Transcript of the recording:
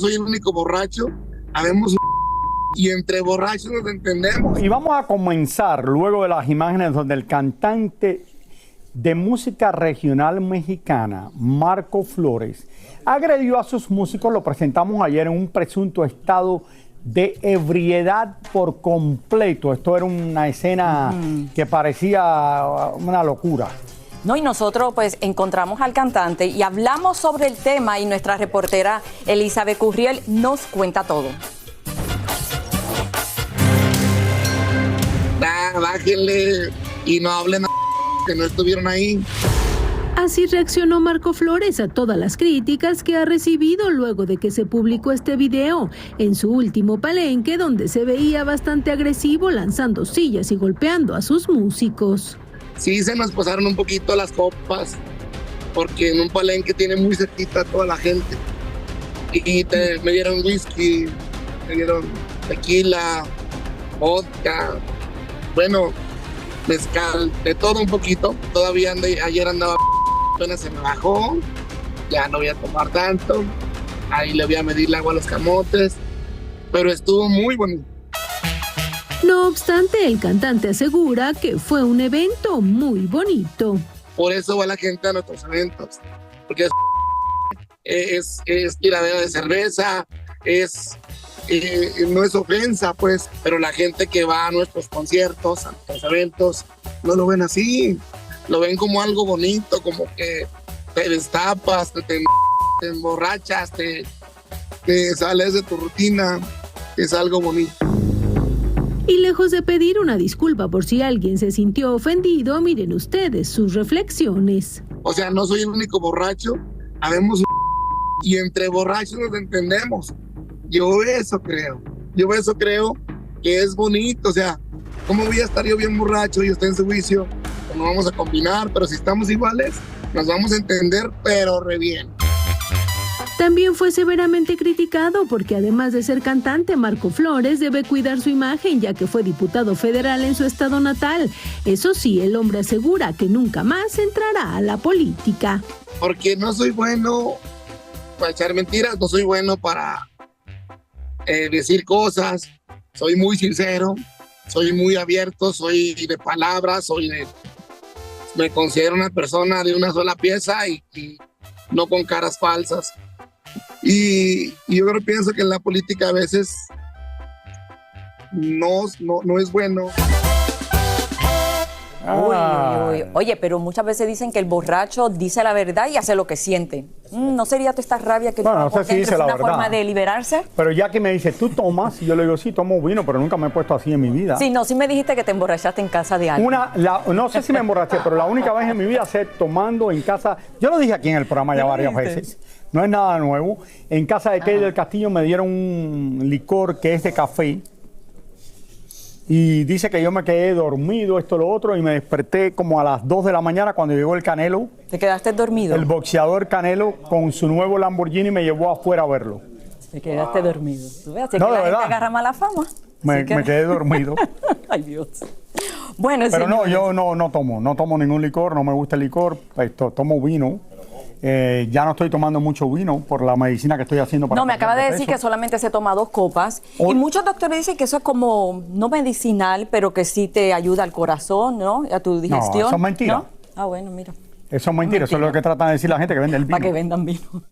soy el único borracho, habemos y entre borrachos nos entendemos. Y vamos a comenzar luego de las imágenes donde el cantante de música regional mexicana, Marco Flores, agredió a sus músicos. Lo presentamos ayer en un presunto estado de ebriedad por completo. Esto era una escena que parecía una locura. No, y nosotros pues encontramos al cantante y hablamos sobre el tema y nuestra reportera Elizabeth Curriel nos cuenta todo. Bájenle y no hablen que no estuvieron ahí. Así reaccionó Marco Flores a todas las críticas que ha recibido luego de que se publicó este video en su último palenque, donde se veía bastante agresivo lanzando sillas y golpeando a sus músicos. Sí, se nos pasaron un poquito las copas, porque en un palenque tiene muy cerquita a toda la gente. Y me dieron whisky, me dieron tequila, vodka, bueno, mezcal, de todo un poquito. Todavía ayer andaba, apenas se me bajó, ya no voy a tomar tanto. Ahí le voy a medir el agua a los camotes, pero estuvo muy bonito. No obstante, el cantante asegura que fue un evento muy bonito. Por eso va la gente a nuestros eventos, porque es tiradera de cerveza, no es ofensa, pues, pero la gente que va a nuestros conciertos, a nuestros eventos, no lo ven así, lo ven como algo bonito, como que te destapas, te emborrachas, te sales de tu rutina, es algo bonito. Y lejos de pedir una disculpa por si alguien se sintió ofendido, miren ustedes sus reflexiones. O sea, no soy el único borracho, habemos y entre borrachos nos entendemos. Yo eso creo que es bonito. O sea, ¿cómo voy a estar yo bien borracho y usted en su juicio? Pues no vamos a combinar, pero si estamos iguales, nos vamos a entender, pero re bien. También fue severamente criticado porque además de ser cantante, Marco Flores debe cuidar su imagen, ya que fue diputado federal en su estado natal. Eso sí, el hombre asegura que nunca más entrará a la política. Porque no soy bueno para echar mentiras, no soy bueno para decir cosas, soy muy sincero, soy muy abierto, soy de palabras, me considero una persona de una sola pieza y no con caras falsas. Y yo pienso que en la política a veces no es bueno. Uy. Oye, pero muchas veces dicen que el borracho dice la verdad y hace lo que siente. ¿No sería toda esta rabia que no sé si dice la una verdad. forma de liberarse? Pero ya que me dice, ¿tú tomas? Y yo le digo, sí, tomo vino, pero nunca me he puesto así en mi vida. Sí, sí me dijiste que te emborrachaste en casa de alguien. No sé si me emborraché, pero la única vez en mi vida sé tomando en casa. Yo lo dije aquí en el programa ya varias veces. No es nada nuevo. En casa de Key del Castillo me dieron un licor que es de café. Y dice que yo me quedé dormido, esto, lo otro, y me desperté como a las 2 de la mañana cuando llegó el Canelo. ¿Te quedaste dormido? El boxeador Canelo con su nuevo Lamborghini me llevó afuera a verlo. Te quedaste dormido. ¿Tú ves? Así No, que de la verdad. gente agarra mala fama. Me quedé dormido. Ay, Dios. Bueno, pero señores. no, yo no tomo ningún licor, no me gusta el licor, tomo vino. Ya no estoy tomando mucho vino por la medicina que estoy haciendo para... No, me acaba de decir que solamente se toma 2 copas. Y muchos doctores dicen que eso es como, no medicinal, pero que sí te ayuda al corazón, ¿no? A tu digestión. No, eso es mentira. ¿No? Ah, bueno, mira. Eso es mentira, eso es lo que tratan de decir la gente que vende el vino. Para que vendan vino.